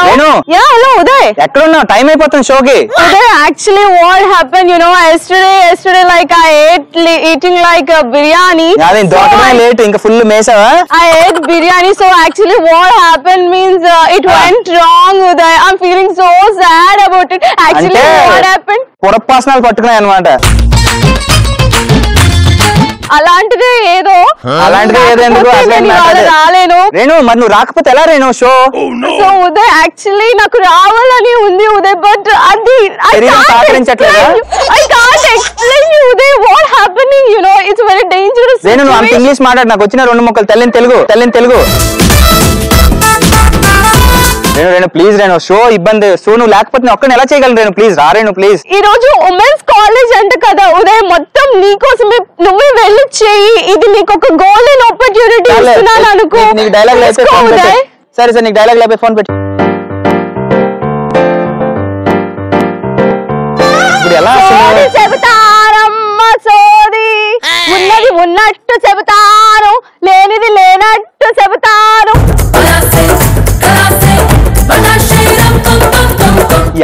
Renu. Yeah, hello, Uday. Ekkudunnao? Time ayipotundi show ki. Uday, actually what happened, you know, yesterday like I eating like a biryani. Yadi dotame late inka full mesava. I ate biryani, so actually what happened means it went wrong, Uday. I'm feeling so sad about it. Actually what happened? Purapasanalu pattukunayi annamata. అలాంటిదే ఏదో ఎందుకు రాలేను. రేణు మరి నువ్వు రాకపోతే ఎలా Renu show? So Uday actually నాకు రావాలని ఉంది ఉదయ్, బట్ అది I can't explain you Uday what happening, you know, it's very dangerous. Renu నువ్వు అంత ఇంగ్లీష్ మాట్లాడు, నాకు వచ్చిన 2 ముక్కలు తెల్లని తెలుగు. రేణు ప్లీజ్ రేణు, షో ఇబ్బంది. షో నువ్వు లేకపోతే నేను ఒక్కడిని ఎలా చేయగలను రేణు? ప్లీజ్ రా రేణు ప్లీజ్. ఈ రోజు ఉమెన్స్ కాలేజ్ అంట కదా ఉదయ్, మొత్తం నీకోసమే, నువ్వే వెళ్ళి చెయ్యి. ఇది నీకు ఒక గోల్డెన్ ఆపర్చునిటీ ఇస్తున్నాను అనుకో. నీకు డైలాగ్ లేకపోతే ఫోన్ పెట్టు. సరే నీకు డైలాగ్ లేకపోతే ఫోన్ పెట్టు. ఇప్పుడు ఎలా చెబుతారమ్మ సోది, ఉన్నది ఉన్నట్టు చెబుతాను, లేనిది లేనట్టు చెబుతాను.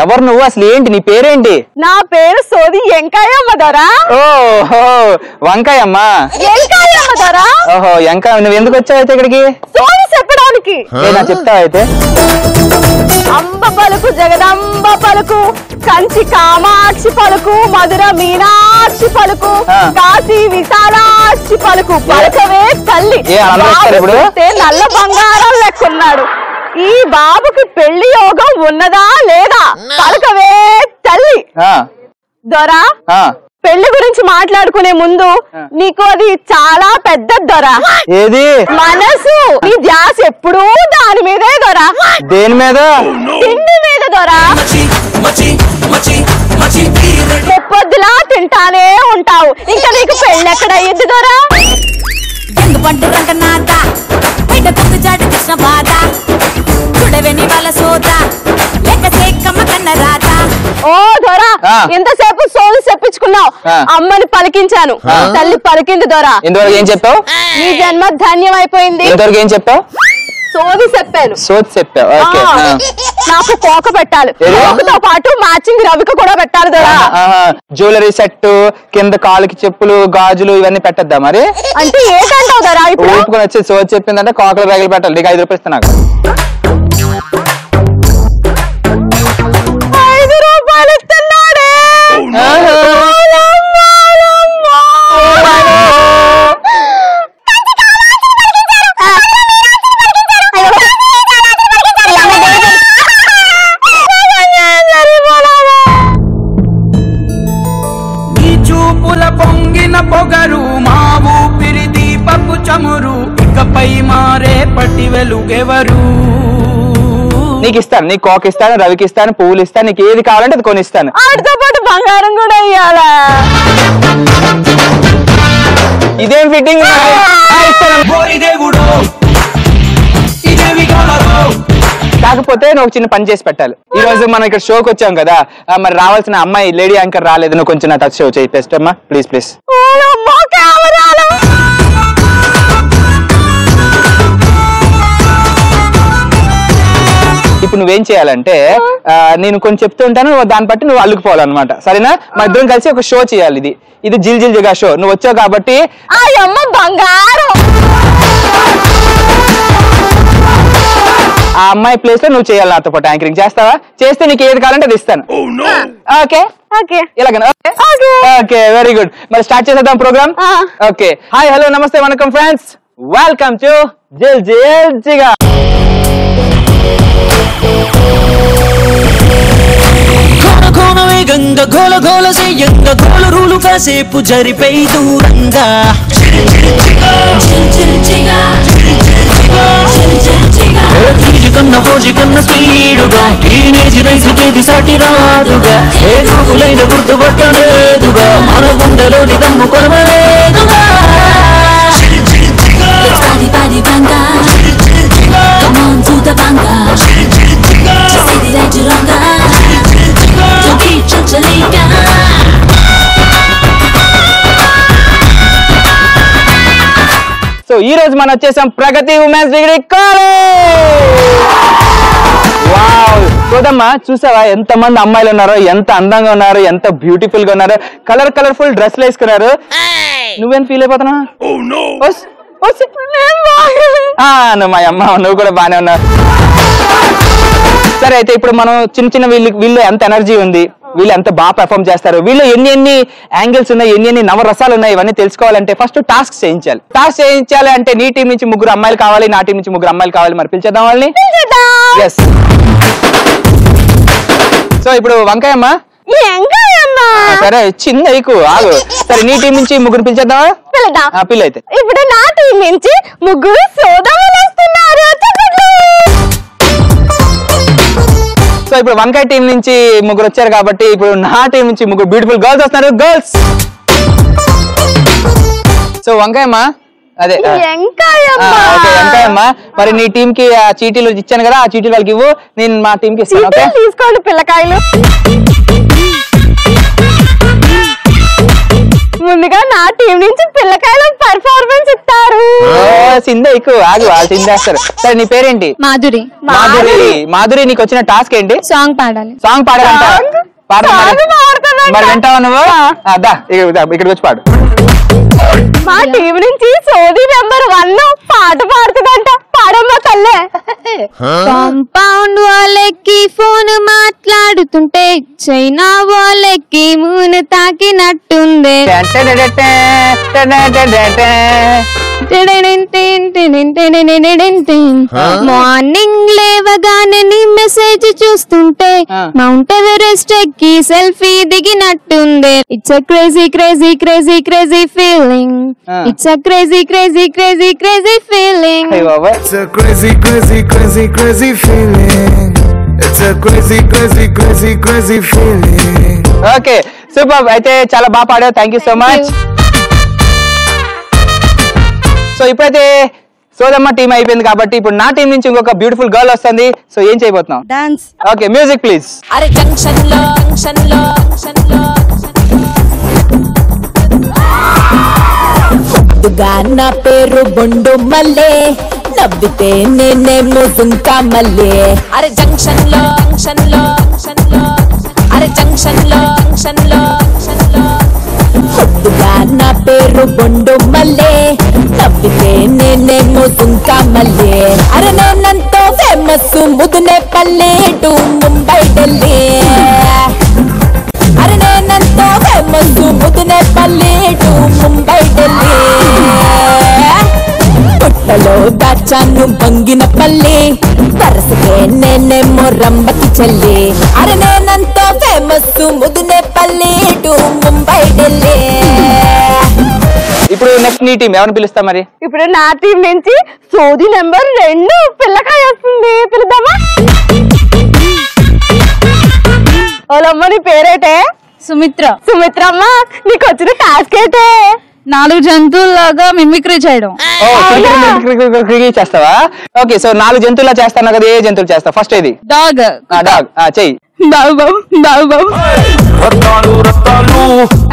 ఎవరు నువ్వు? అసలు ఏంటి నీ పేరేంటి? నా పేరు సోది వెంకాయమ్మ దొరా. ఓహో వంకాయమ్మ దొరా. ఓహో వంకాయ. నువ్వు ఎందుకు వచ్చావు అయితే ఇక్కడికి? సోది చెప్పడానికి. చెప్తావు అయితే. అంబ పలుకు జగదంబ పలుకు, కంచి కామాక్షి పలుకు, మధుర మీనాక్షి పలుకు, కాశీ విశాలాక్షి పలుకు, పలకవే తల్లి. నల్ల బంగారం లెక్కున్నాడు. ఈ బాబుకి పెళ్లి యోగం ఉన్నదా లేదా? పలకవే తల్లి. దొరా, పెళ్లి గురించి మాట్లాడుకునే ముందు నీకు అది చాలా పెద్ద దొరా. ఏది? మనసు. నీ ధ్యాస ఎప్పుడూ దాని మీదే దొరా. దేని మీద? తిండి మీద దొరా. పొద్దులా తింటానే ఉంటావు, ఇంకా నీకు పెళ్లి ఎక్కడ అయ్యింది దొరా? ఓ దొరా, ఎంతసేపు సోలు చెప్పించుకున్నావు. అమ్మని పలికించాను, తల్లి పలికింది దొరా. ఇంతవరకు ఏం చెప్పావు? నీ జన్మ ధన్యం అయిపోయింది. ఇంతవరకు ఏం చెప్పావు? సోది చెప్పాను. నాకు కోక పెట్టాలి, కోకతో పాటు మ్యాచింగ్ రవిక కూడా పెట్టాలి దొరా. జ్యువెలరీ సెట్, కింద కాలుకి చెప్పులు, గాజులు ఇవన్నీ పెట్టద్దా మరి? అంటే ఏంటంటావు దొరా? ఇప్పుడు ఊపుకొని వచ్చి సోది చెప్పిందంటే కోకలు బ్యాగులు పెట్టాలి. నీకు 5 రూపాయలు ఇస్తా. నాకు 5 రూపాయలు ఇస్తున్నాడే. పొంగిన పొగరు మా ఊపిరి దీపపు చమురు, ఇకపై మారే పట్టి వెలుగెవరు? నీకు ఇస్తాను, నీకు కోక ఇస్తాను, రవికి ఇస్తాను, పువ్వులు ఇస్తాను, నీకు ఏది కావాలంటే అది కొనిస్తాను. వాటితో పాటు బంగారం కూడా ఇయ్యాలా? ఇదేం ఫిట్టింగ్? కాకపోతే నువ్వు చిన్న పని చేసి పెట్టాలి. ఈ రోజు మనం ఇక్కడ షోకి వచ్చాం కదా, మరి రావాల్సిన అమ్మాయి లేడీ యాంకర్ రాలేదు. నువ్వు కొంచెం నా టచ్ షో చేయి బెస్ట్ అమ్మా, ప్లీజ్ ప్లీజ్. ఇప్పుడు నువ్వేం చేయాలంటే, నేను కొంచెం చెప్తూ ఉంటాను, దాన్ని బట్టి నువ్వు అల్లుకుపోవాలన్నమాట. సరేనా? మా ఇద్దరం కలిసి ఒక షో చేయాలి. ఇది జిల్ జిల్ జిగా షో. నువ్వు వచ్చావు కాబట్టి ఆ అమ్మాయి ప్లేస్ లో నువ్వు చేయాలి నాతో పాటు యాంకరింగ్. చేస్తావా? చేస్తే నీకు ఏది కావాలంటే అది ఇస్తాను. ఓకే ఇలాగనా? Okay very good. మరి స్టార్ట్ చేసేద్దాం programme. Okay hi hello namaste vanakkam friends, welcome to జిల్ జిల్ జిగా. వేగంగా గోల గోల సేయంగా గోల రూలు కాసేపు జరిపై దూరంగా కన్నా ఫోజి కన్నా స్పీడుగా టీనేజ్ రైసుకేది సాటి రాదుగా, ఏ గూగులైన గుర్తుపట్టలేదుగా, మన గుండెలోని దమ్ము కొనలేదుగా. సో ఈ రోజు మనం వచ్చేసాం ప్రగతి ఉమెన్స్ డిగ్రీ కాలేజ్. వావ్ చూడమ్మా, చూసావా ఎంత మంది అమ్మాయిలు ఉన్నారో, ఎంత అందంగా ఉన్నారు, ఎంత బ్యూటిఫుల్ గా ఉన్నారు, కలర్ఫుల్ డ్రెస్లు వేసుకున్నారు. నువ్వేం ఫీల్ అయిపోతున్నావు? మా అమ్మ నువ్వు కూడా బానే ఉన్నావు. సరే అయితే ఇప్పుడు మనం చిన్న వీళ్ళు ఎంత ఎనర్జీ ఉంది, వీళ్ళు ఎంత బాగా పెర్ఫార్మ్ చేస్తారు, వీళ్ళు ఎన్ని యాంగిల్స్ ఉన్నాయి, ఎన్ని నవరసాలు ఉన్నాయి, ఇవన్నీ తెలుసుకోవాలంటే ఫస్ట్ టాస్క్ చేయించాలి. టాస్క్ చేయించాలి అంటే నీ టీం నుంచి 3 అమ్మాయిలు కావాలి, నా టీం నుంచి 3 అమ్మాయిలు కావాలి. మరి పిలిచేద్దాం వాళ్ళని. ఎస్. సో ఇప్పుడు వంకాయమ్మ. సరే చిన్న ఎక్కువ ఆగు. సరే నీ టీం నుంచి 3 పిలిచేద్దామా? పిల్ల అయితే ఇప్పుడు నా టీం నుంచి 3 సోదరులు వస్తున్నారు. సో ఇప్పుడు వంకాయ టీం నుంచి 3 వచ్చారు కాబట్టి ఇప్పుడు నా టీం నుంచి 3 బ్యూటిఫుల్ గర్ల్స్ వస్తున్నారు. గర్ల్స్. సో వంకాయమ్మ, అదే వంకాయమ్మ, మరి నీ టీం కి ఆ చీటీలు ఇచ్చాను కదా, ఆ చీటీలు వాళ్ళకి ఇవ్వు, నేను మా టీం కి ఇస్తాను. ఓకే తీసుకోండి పిల్లకాయలు. ముందుగా నా టీం నుంచి పిల్లకాయలు పర్ఫార్మెన్స్ ఇస్తారు. సిందే ఎక్కువ ఆగు, వాళ్ళు సిందేస్తారు. సరే నీ పేరేంటి? మాధురి. మాధురి నీకు వచ్చిన టాస్క్ ఏంటి? సాంగ్ పాడాలి. సాంగ్ పాడాలంట. మరి వింటావా నువ్వు? ఇక్కడికి వచ్చి పాడు. మా టీం నుంచి సోది నెంబర్ 1 పాట పాడుతుందంట. పాడమ్మా తల్లే. కాంపౌండ్ వాళ్ళకి ఫోన్ మాట్లాడుతుంటే చైనా వాళ్ళకి మూను తాకినట్టుంది. మార్నింగ్ లేవగానే నీ మెసేజ్ చూస్తుంటే మౌంట్ ఎవరెస్ట్ ఎక్కి సెల్ఫీ దిగినట్టుంది. It's a crazy crazy crazy crazy feeling. It's a crazy crazy crazy crazy feeling. It's a crazy, crazy, crazy, crazy feeling. It's a crazy, crazy, crazy, crazy feeling. Okay super. అయితే చాలా బాగా పాడావు. Thank you so much. So ఇప్పుడైతే Sodamma team అయిపోయింది కాబట్టి ఇప్పుడు నా team నుంచి ఇంకొక బ్యూటిఫుల్ గర్ల్ వస్తుంది. సో ఏం చేయబోతున్నాం? డాన్స్. Okay music please. అరే జంక్షన్ లో నా పేరు బొండు మల్లే, నవ్వితే నేనేమో దుంకా మల్లే. అరే జంక్షన్ లో అరే జంక్షన్ లో నా పేరు బొండు మల్లే, నవ్వితే నేనేమో దుంకా మల్లే. అరే నేనంతో ఫేమస్ ముదునే పల్లె టు ముంబై ఢిల్లీ. అరే నేనంతో ఫేమస్ ముదునే పల్లె టు ముంబై ఢిల్లీ. పుట్టలో దాచాను బంగిన పల్లి, వరసకే నేనేమో రంబకి చెల్లి. అరే నేనంతో ఫేమస్ ముదునే పల్లి టు ముంబై ఢిల్లీ. ఇప్పుడు నెక్స్ట్ నీ టీం ఎవరిని పిలుస్తా మరి? ఇప్పుడు నా టీం నుంచి సోది నెంబర్ 2 పిల్లకాయ వస్తుంది. పిలుద్దామా? వాళ్ళమ్మ నీ పేరేటే? సుమిత్ర. సుమిత్రమ్మ నీకు వచ్చిన టాస్క్ ఏంటే? 4 జంతువులాగా మిమిక్రీ చేయడం. చేస్తావా? ఓకే సో 4 జంతువులా చేస్తాను కదా, ఏ జంతువులు చేస్తావు? ఫస్ట్ ఏది? డాగ్. డాగ్ చెయ్యి.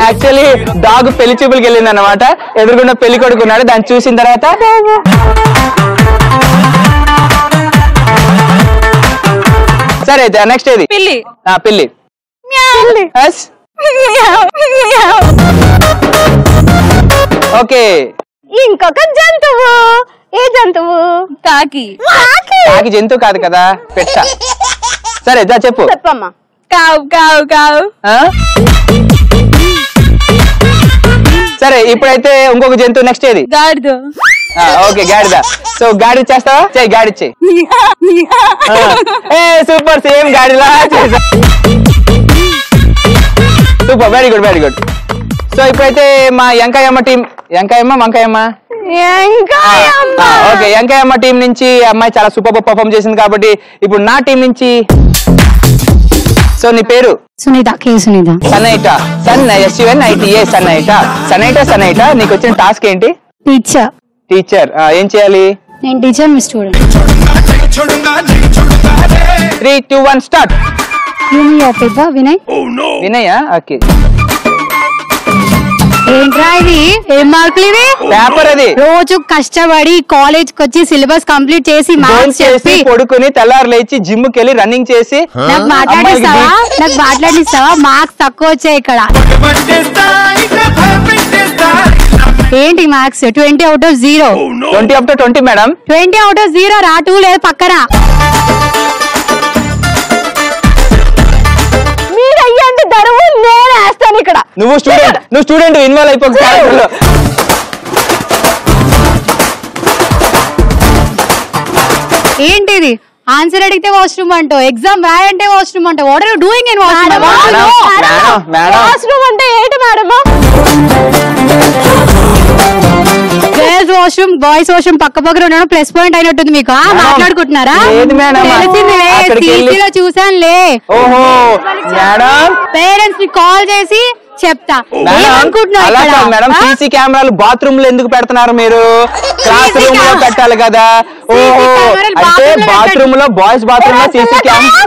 యాక్చువల్లీ డాగ్ పెళ్లి చూపులకి వెళ్ళింది అనమాట. ఎదురుకుండా పెళ్లి కొడుకున్నాడు. దాన్ని చూసిన తర్వాత సరే అయితే నెక్స్ట్ ఏది? పిల్లి. పిల్లి. ఓకే ఇంకొక జంతువు. ఏ జంతువు? కాకి. కాకి జంతువు కాదు కదా, పెట్ట. సరే చెప్పు. చెప్పమ్మా. కావు కావు కావు. సరే ఇప్పుడైతే ఇంకొక జంతువు నెక్స్ట్ ఏది? గాడిద. ఓకే గాడిద. సో గాడి చేస్తావా? చెయ్యి గాడి చెయ్యి. సూపర్ సేమ్ గాడిలా చేసా. Super very good very good. So ఇప్పుడైతే మా Venkayyamma team. Vankayamma. Okay Venkayyamma team నుంచి అమ్మాయి చాలా సూపర్ పర్ఫార్మ్ చేసింది కాబట్టి ఇప్పుడు నా టీం నుంచి. సో నీ పేరు? సునీత. కే సునీత. సనైటా. సనైటా. నీకు వచ్చిన టాస్క్ ఏంటి? టీచర్. ఏం చేయాలి? నేను టీచర్, మీ student. 3, 2, 1 start. Vinay. Vinay okay. ఏంట్రా ఇది? ఏం మార్కులు ఇవి? పేపర్ అది. రోజు కష్టపడి కాలేజ్ కి వచ్చి సిలబస్ కంప్లీట్ చేసి మార్క్స్ చెప్పి పడుకుని తెల్లారు లేచి జిమ్ కి వెళ్ళి రన్నింగ్ చేసి నాకు మాట్లాడిస్తావా మార్క్స్ తక్కువ వచ్చాయి ఇక్కడ. ఏంటి marks? 20 out of 0. 20 out of 20 madam. 20 out of 0 రా. 2 లేదు పక్కన. మీరు అయ్యండి దరువు, నేను వేస్తాను ఇక్కడ. నువ్వు స్టూడెంట్ ఇన్వాల్వ్ అయిపోక క్యారెక్టర్ లో. ఏంటిది? ఆన్సర్ అడిగితే వాష్రూమ్ అంటావు, ఎగ్జామ్ రాయంటే వాష్రూమ్ అంటావు. What are you doing in washroom? Washroom అంటే ఏంటి madam? Girls washroom boys washroom పక్క పక్కన ఉండడం ప్లస్ పాయింట్ అయినట్టుంది మీకు. మాట్లాడుకుంటున్నారా? తెలిసిందిలే, చూసానులే. పేరెంట్స్ ని కాల్ చేసి చెప్తా. మేడం సీసీ కెమెరాలు బాత్రూమ్ లో ఎందుకు పెడుతున్నారు మీరు? క్లాస్ రూమ్ లో పెట్టాలి కదా. ఓహో, అంటే బాత్రూమ్ లో బాయ్స్ బాత్రూమ్ లో సీసీ కెమెరా.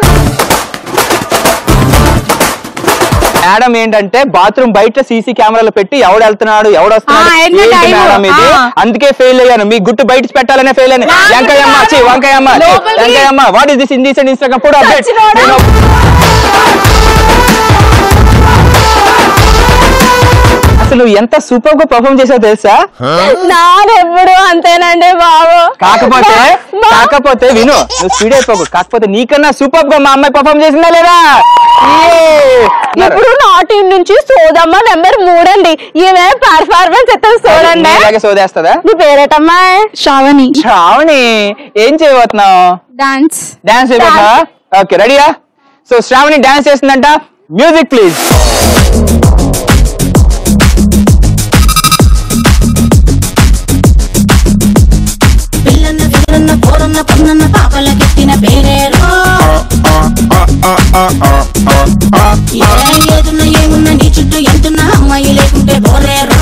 మేడం ఏంటంటే బాత్రూమ్ బయట సీసీ కెమెరాలు పెట్టి ఎవడు వెళ్తున్నాడు ఎవడు వస్తున్నాడు మేడం ఇది. అందుకే ఫెయిల్ అయ్యాను. మీ గుట్టు బయట పెట్టాలనే ఫెయిల్ అయ్యాను. Venkayamma what is this Indian Instagram photo update? అసలు ఎంత సూపర్ గా పర్ఫార్మ్ చేసావు తెలుసా? నాదెప్పుడు అంతేనండి బాబు. కాకపోతే విను, నువ్వు స్పీడ్ అయిపోకు. కాకపోతే నీకన్నా సూపర్ గా మా అమ్మాయి పర్ఫార్మ్ చేసిందా లేదా? ఇప్పుడు నా టీం నుంచి సోదమ్మ నెంబర్ 3 అండి. ఈమె పర్ఫార్మెన్స్ ఎత్త చూడండి. ఇలాగే సోదేస్తుందా? నీ పేరేటమ్మా? శ్రావణి. ఏం చేయబోతున్నావు? డాన్స్ చేయబోతున్నావా? ఓకే, రెడీయా? సో శ్రావణి డాన్స్ చేస్తుందంట. Music please. పాపలకెత్తిన పేరేరో ఏదున్నా ఏమున్నా నీ చుట్టూ ఎంతున్నా అమ్మాయి లేకుంటే బోరేరో.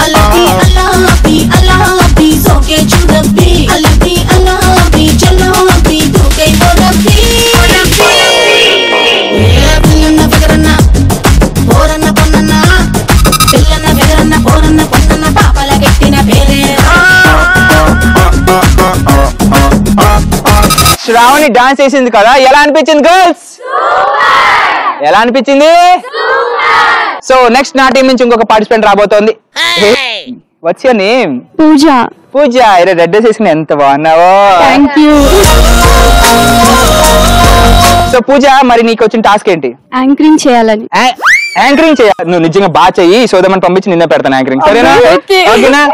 అల్లబి అల్లాబి అల్లాబి సోకే చూడబ్బి అల్లబి అల్లాబి చల్లాబి దూకై బోరబ్బి. పిల్లన్న ఫిగరన్న పోరన్న పొన్నన్న పిల్లన్న ఫిగరన్న పోరన్న పొన్నన్న పాపలకెత్తిన పేరేరో. శ్రావణి డాన్స్ చేసింది కదా, ఎలా అనిపించింది గర్ల్స్? ఎలా అనిపించింది? సో నెక్స్ట్ నా టీం నుంచి ఇంకొక పార్టిసిపెంట్ రాబోతోంది. What's your name? Pooja. Red dress వేసుకుని ఎంత బాగున్నావో. Thank you. సో పూజ, మరి నీకు వచ్చిన టాస్క్ ఏంటి? యాంకరింగ్ చేయాలని. యాంకరింగ్ చేయాలి. నువ్వు నిజంగా బాగా చెయ్యి. సోదమని పంపించి నిన్నే పెడతాను యాంకరింగ్, సరేనా? ఓకేనా?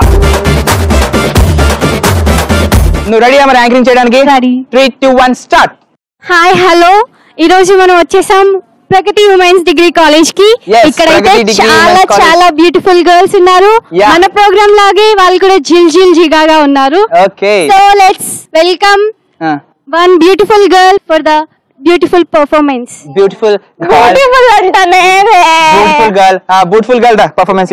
నువ్వు రెడీయా మరి యాంకరింగ్ చేయడానికి? 3, 2, 1 స్టార్ట్. హాయ్ హలో, ఈ రోజు మనం వచ్చేసాం ప్రగతి ఉమెన్స్ డిగ్రీ కాలేజ్ కి. ఇక్కడైతే చాలా బ్యూటిఫుల్ గర్ల్స్ ఉన్నారు. మన ప్రోగ్రామ్ లాగే వాళ్ళు కూడా జిల్ జిగాగా ఉన్నారు. Okay, so let's welcome one beautiful girl for the beautiful performance. Beautiful అంటానే beautiful girl performance.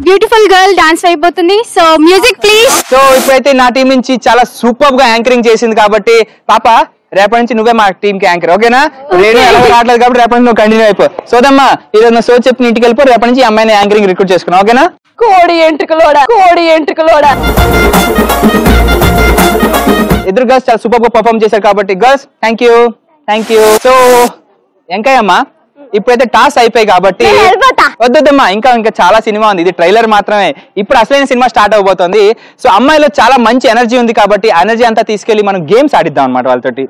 Beautiful girl dance అయిపోతుంది. So music please. సో ఇప్పుడైతే నా టీం నుంచి చాలా సూపర్ గా యాంకరింగ్ చేసింది కాబట్టి పాప రేపటి నుంచి నువ్వే మా టీమ్ కి యాంకర్, ఓకేనా? రేడియో ఎలా రావట్లేదు కాబట్టి రేపటి నుంచి నువ్వు కంటిన్యూ అయిపో. సోదమ్మా, ఈరోజు నా సో చెప్పిన ఇంటికి వెళ్ళిపో. రేపటి నుంచి ఈ అమ్మాయిని యాంకరింగ్ రిక్రూట్ చేసుకున్నావు, ఓకేనా? కోడి ఎంట్రుకలోడా. ఇద్దరు గర్ల్స్ చాలా సూపర్ గా పర్ఫార్మ్ చేశారు కాబట్టి girls thank you. So Venkayamma, ఇప్పుడైతే టాస్ అయిపోయి కాబట్టి వద్దమ్మా, ఇంకా చాలా సినిమా ఉంది. ఇది ట్రైలర్ మాత్రమే. ఇప్పుడు అసలైన సినిమా స్టార్ట్ అవబోతోంది. సో అమ్మాయిలో చాలా మంచి ఎనర్జీ ఉంది కాబట్టి ఎనర్జీ అంతా తీసుకెళ్లి మనం గేమ్స్ ఆడిద్దాం అనమాట. వాళ్ళతోటి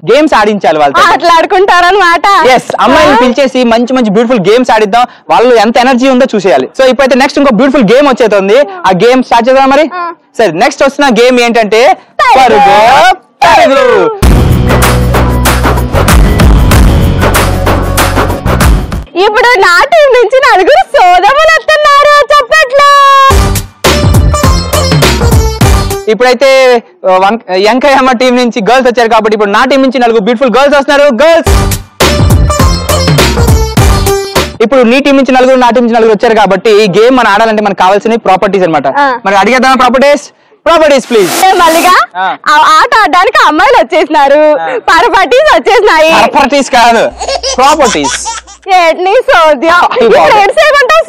గేమ్స్ ఆడించాలి, వాళ్ళతో ఆటలాడుకుంటారనమాట. ఎస్, అమ్మాయిని పిలిచేసి మంచి బ్యూటిఫుల్ గేమ్స్ ఆడిద్దాం. వాళ్ళు ఎంత ఎనర్జీ ఉందో చూసేయాలి. సో ఇప్పుడైతే నెక్స్ట్ ఇంకో బ్యూటిఫుల్ గేమ్ వచ్చేస్తుంది. ఆ గేమ్ స్టార్ట్ చేద్దాం మరి. సరే, నెక్స్ట్ వస్తున్న గేమ్ ఏంటంటే పరుగు పరుగు. ఇప్పుడు నా టీం నుంచి 4 సోదములు వస్తున్నారు. చెప్పట్లా. ఇప్పుడైతే వెంకయ్యమ్మ టీం నుంచి గర్ల్స్ వచ్చారు కాబట్టి ఇప్పుడు నా టీం నుంచి 4 బ్యూటిఫుల్ గర్ల్స్ వస్తున్నారు. గర్ల్స్, ఇప్పుడు నీ టీం నుంచి 4, నా టీం నుంచి 4 వచ్చారు కాబట్టి ఈ గేమ్ మనం ఆడాలంటే మనకు కావాల్సిన ప్రాపర్టీస్ అనమాట. మరి అడిగేద్దాం ప్రాపర్టీస్. Properties please. మల్లిగా ఆట ఆడడానికి అమ్మాయిలు వచ్చేసినారు, పరపటీస్ వచ్చేసినాయి. ప్రాపర్టీస్ కాదు, ప్రాపర్టీస్.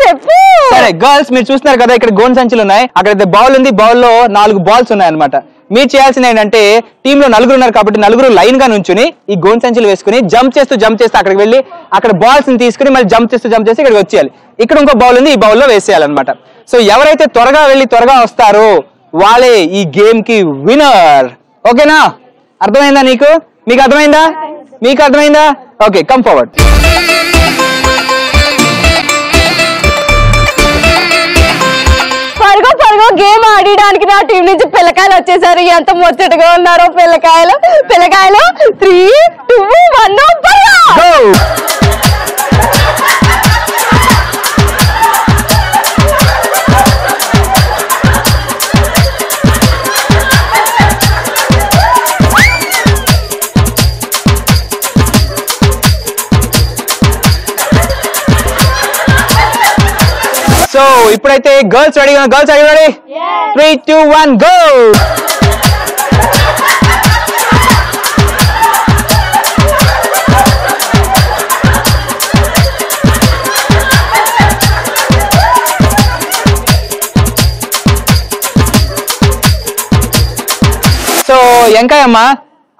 చెప్పు. సరే గర్ల్స్, మీరు చూస్తున్నారు కదా ఇక్కడ గోన్ సంచులు ఉన్నాయి, అక్కడ బాల్ ఉంది, బాల్ లో 4 బాల్స్ ఉన్నాయి అనమాట. మీరు చేయాల్సింది ఏంటంటే టీమ్ లో 4 ఉన్నారు కాబట్టి 4 లైన్ గా నుంచుని ఈ గోన్ సంచులు వేసుకుని జంప్ చేస్తూ అక్కడికి వెళ్ళి అక్కడ బాల్స్ ని తీసుకుని మళ్ళీ జంప్ చేసి ఇక్కడికి వచ్చేయాలి. ఇక్కడ ఇంకో బౌల్ ఉంది, ఈ బౌల్ లో వేసేయాలన్నమాట. సో ఎవరైతే త్వరగా వెళ్ళి త్వరగా వస్తారో వాళ్ళే ఈ గేమ్ కి విన్నర్. ఓకేనా? అర్థమైందా నీకు? మీకు అర్థమైందా? మీకు అర్థమైందా? Okay, come forward. పరుగు గేమ్ ఆడడానికి నా టీం నుంచి పిల్లకాయలు వచ్చేసారు. ఎంత ముచ్చటగా ఉన్నారో పిల్లకాయలు. 3, 2, 1 సో ఇప్పుడైతే girls ready, girls ready? 3, 2, 1 go. So Enkayamma,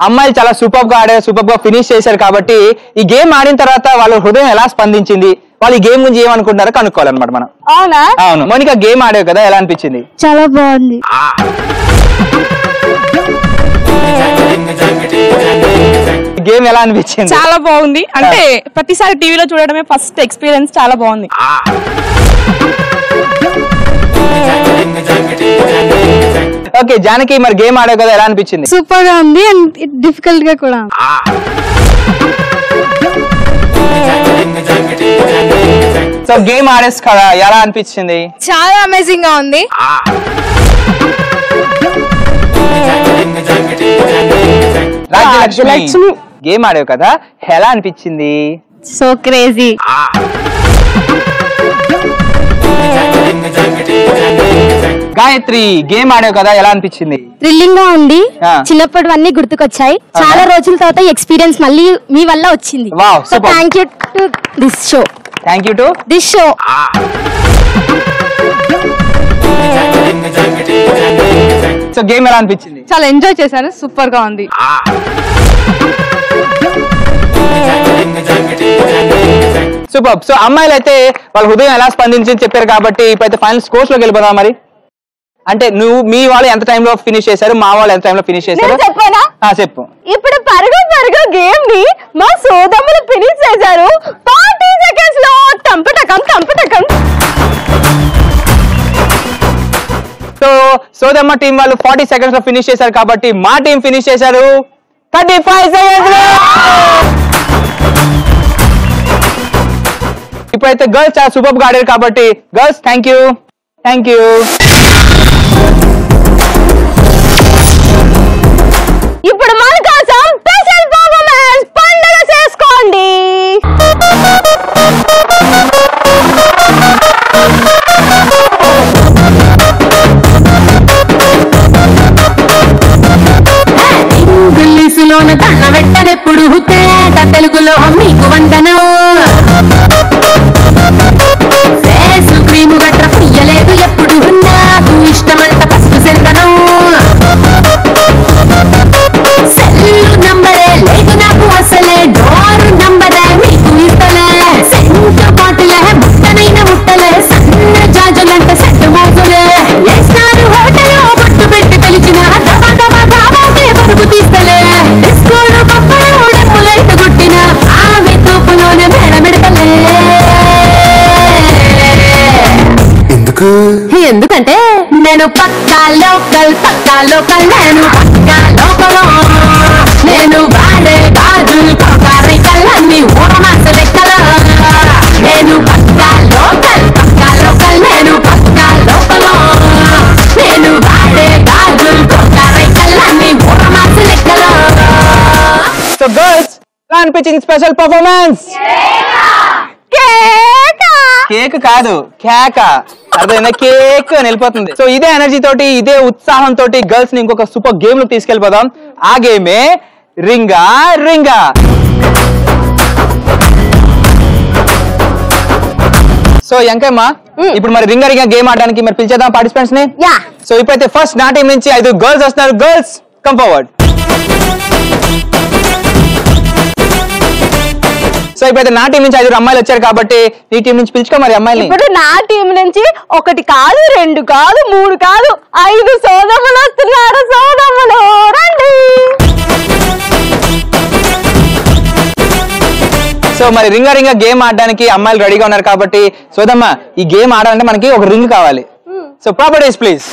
అమ్మాయిలు చాలా సూపర్ గా ఆడారు, సూపర్ గా ఫినిష్ చేశారు కాబట్టి ఈ గేమ్ ఆడిన తర్వాత వాళ్ళ హృదయం ఎలా స్పందించింది, వాళ్ళు ఈ గేమ్ గురించి ఏమనుకుంటారో కనుక్కోవాలన్నమాట మనం. అవునా? అవును. మోనికా, గేమ్ ఆడావు కదా, ఎలా అనిపించింది? చాలా బాగుంది. గేమ్ ఎలా అనిపించింది? చాలా బాగుంది. అంటే ప్రతిసారి టీవీలో చూడడమే ఫస్ట్ ఎక్స్పీరియన్స్, చాలా బాగుంది. ఓకే జానకి, మరి గేమ్ ఆడావు కదా, ఎలా అనిపించింది? సూపర్ గా ఉంది అండ్ డిఫికల్ట్ గా కూడా. సో గేమ్ ఆడేసి కదా, ఎలా అనిపించింది? చాలా అమేజింగ్ గా ఉంది. రాజ్యలక్ష్మి, గేమ్ ఆడావు కదా, ఎలా అనిపించింది? So crazy. గాయత్రి, గేమ్ ఆడావు కదా, ఎలా అనిపించింది? థ్రిల్లింగ్ గా ఉంది. చిన్నప్పటివన్నీ గుర్తుకొచ్చాయి. చాలా రోజుల తర్వాత ఎక్స్పీరియన్స్ మళ్ళీ మీ వల్ల వచ్చింది. So thank you to this show. Thank you to this show. So game ఎలా అనిపించింది? చాలా ఎంజాయ్ చేశాను, సూపర్ గా ఉంది. సూపర్. సో అమ్మాయిలు అయితే వాళ్ళ హృదయం ఎలా స్పందించింది చెప్పారు కాబట్టి ఇప్పుడైతే ఫైనల్ స్కోర్స్ లోకి వెళ్ళిపోదాం. మరి అంటే మీ వాళ్ళు ఎంత టైంలో ఫినిష్ చేశారు, మా వాళ్ళు ఎంత టైంలో ఫినిష్ చేశారు చెప్పానా? చెప్పు. ఇప్పుడు పరుగు గేమ్ ని మా సోదములు ఫినిష్ చేశారు 40 సెకండ్స్ లో. టంపటకం. సో సోదమ్మ టీం వాళ్ళు 40 సెకండ్స్ లో ఫినిష్ చేశారు కాబట్టి మా టీం ఫినిష్ చేశారు 35 సెకండ్స్ లో. ఇప్పుడైతే గర్ల్స్ చాలా సూపర్ గా ఆడారు కాబట్టి గర్ల్స్ థ్యాంక్ యూ. ఇప్పుడు మన కోసం స్పెషల్ పర్ఫార్మెన్స్ పండుగ చేసుకోండి. ఇంగ్లీషులోన కన్న పెట్టదెప్పుడు తేట తెలుగులో మీకు వందనం. ఫేసు క్రీము గట్ర పుయ్యలేదు ఎప్పుడు నాకు ఇష్టమంట పసుపు సెందనం. సెల్లు నంబరే లేదు నాకు అసలే డోరు నంబరే మీకు ఇస్తలే. సెంటు బాటిలే ముట్టనైన ముట్టలే సన్న జాజులంట సెట్టు మోజులే. వేస్తారు హోటల్ బొట్టు పెట్టి పిలిచిన దబాకే పరుగు తీస్తలే. డిస్కోలు పప్పలు డెప్పులైట్ కొట్టిన ఆమె తూపులోనే మేడమెడతలే. ఎందుకంటే నేను పక్కా లోకల్ నేను పక్కా లోకలో. నేను వాడే గాజులు కళ్ళన్నీ ఓరమాస లెక్కలో. నేను పక్కా లోకల్ నేను పక్కా లోకలో. నేను వాడే గాజులు కళ్ళన్నీ ఓరమాస లెక్కలో. సో గర్ల్స్ ఎలా అనిపించింది స్పెషల్ పర్ఫార్మెన్స్? కేక్ కాదు కేక. అర్థమైందా? కేక్ అని వెళ్ళిపోతుంది. సో ఇదే ఎనర్జీ తోటి ఇదే ఉత్సాహం తోటి గర్ల్స్ ని ఇంకొక సూపర్ గేమ్ లో తీసుకెళ్ళిపోదాం. ఆ గేమే రింగా రింగా. సో ఎంకమ్మా ఇప్పుడు మరి రింగా రింగా గేమ్ ఆడడానికి మరి పిలిచేద్దాం పార్టిసిపెంట్స్ ని. సో ఇప్పుడైతే ఫస్ట్ నా టీం నుంచి 5 గర్ల్స్ వస్తున్నారు. Girls come forward. సో ఇప్పుడైతే నా టీం నుంచి 5 అమ్మాయిలు వచ్చారు కాబట్టి నీ టీం నుంచి పిలుచుకో మరి అమ్మాయిని. ఇప్పుడు నా టీం నుంచి 1 కాదు 2 కాదు 3 కాదు 5 సోదరులు వస్తున్నారు. సోదరులు రండి. సో మరి రింగా రింగా గేమ్ ఆడడానికి అమ్మాయిలు రెడీగా ఉన్నారు కాబట్టి సోదమ్మ ఈ గేమ్ ఆడాలంటే మనకి ఒక రింగ్ కావాలి. So properties please.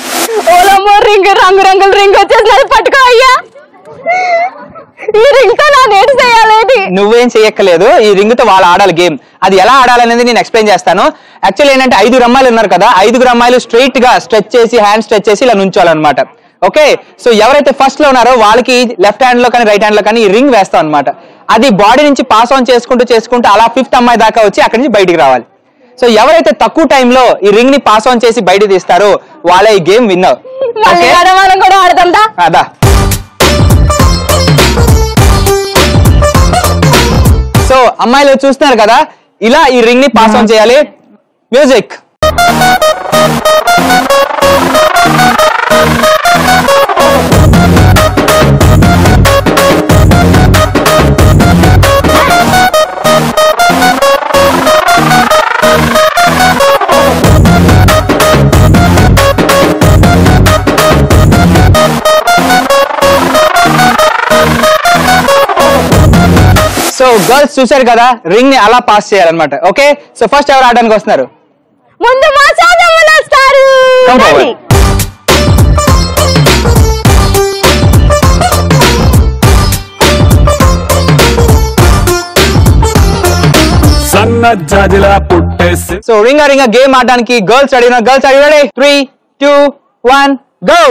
ఓలమ్మో రింగ్ రంగు రంగుల రింగ్ వచ్చేసి పట్టుకో అయ్యా. ఈ రింగ్ తో నా నేటి చేయాలి. నువ్వేం చెయ్యక్కలేదు, ఈ రింగ్ తో వాళ్ళు ఆడాలి గేమ్. అది ఎలా ఆడాలనేది నేను ఎక్స్ప్లెయిన్ చేస్తాను. యాక్చువల్లీ ఏంటంటే 5 అమ్మాయిలు ఉన్నారు కదా, 5 అమ్మాయిలు స్ట్రైట్ గా స్ట్రెచ్ చేసి హ్యాండ్ స్ట్రెచ్ చేసి ఇలా నుంచోవాలన్నమాట. ఓకే, సో ఎవరైతే ఫస్ట్ లో ఉన్నారో వాళ్ళకి లెఫ్ట్ హ్యాండ్ లో కానీ రైట్ హ్యాండ్ లో కానీ ఈ రింగ్ వేస్తాం అనమాట. అది బాడీ నుంచి పాస్ ఆన్ చేసుకుంటూ అలా 5th అమ్మాయి దాకా వచ్చి అక్కడి నుంచి బయటికి రావాలి. సో ఎవరైతే తక్కువ టైంలో ఈ రింగ్ ని పాస్ ఆన్ చేసి బయటికి తీస్తారో వాళ్ళే ఈ గేమ్ విన్నర్. అదా సో అమ్మాయిలు చూస్తున్నారు కదా, ఇలా ఈ రింగ్ ని పాస్ ఆన్ చేయాలి. మ్యూజిక్. సో గర్ల్స్ చూశారు కదా, రింగ్ ని అలా పాస్ చేయాలన్నమాట. ఓకే, సో ఫస్ట్ ఎవరు ఆడడానికి వస్తున్నారు? ముందు మా సోదరులు వస్తారు. సో రింగా రింగా గేమ్ ఆడడానికి girls ready. Girls ready? 3, 2, 1 go.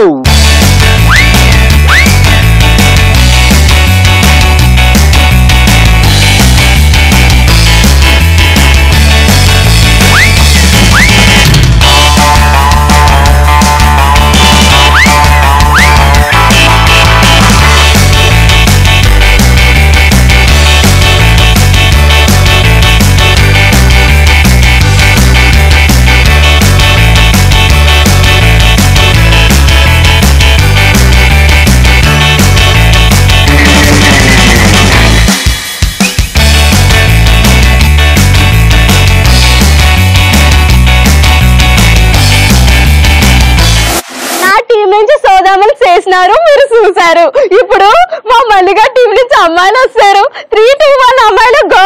చేసినారు, మీరు చూసారు. ఇప్పుడు మా మల్లిగా టీం నుంచి అమ్మాయిలు వస్తారు. 3, 2, 1 అమ్మాయిలు గో.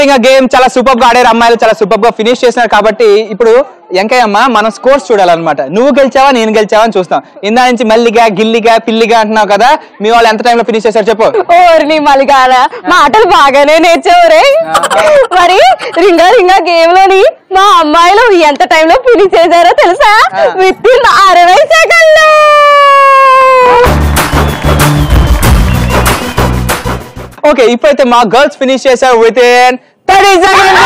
రింగా గేమ్ చాలా సూపర్ గా ఆడారు అమ్మాయిలు, చాలా సూపర్ గా ఫినిష్ చేసినారు. కాబట్టి ఇప్పుడు ఎంకయ్యమ్మ మనం స్కోర్స్ చూడాలన్నమాట. నువ్వు గెలిచావా నేను గెలిచావా అని చూస్తాం. ఇందా నుంచి మల్లిగా గిల్లిగా పిల్లిగా అంటున్నావు కదా, మీ వాళ్ళు ఎంత టైంలో ఫినిష్ చేశారు చెప్పు. ఓర్ని మల్లిగాల మాటలు బాగానే నేర్చావురే. మరి రింగా రింగా గేమ్ లోని మా అమ్మాయిలు ఎంత టైంలో ఫినిష్ చేశారో తెలుసా? విత్-ఇన్ 60 సెకండ్లు. ఓకే, ఇప్పుడైతే మా గర్ల్స్ ఫినిష్ చేశారు విత్-ఇన్ 30 సెకండ్స్.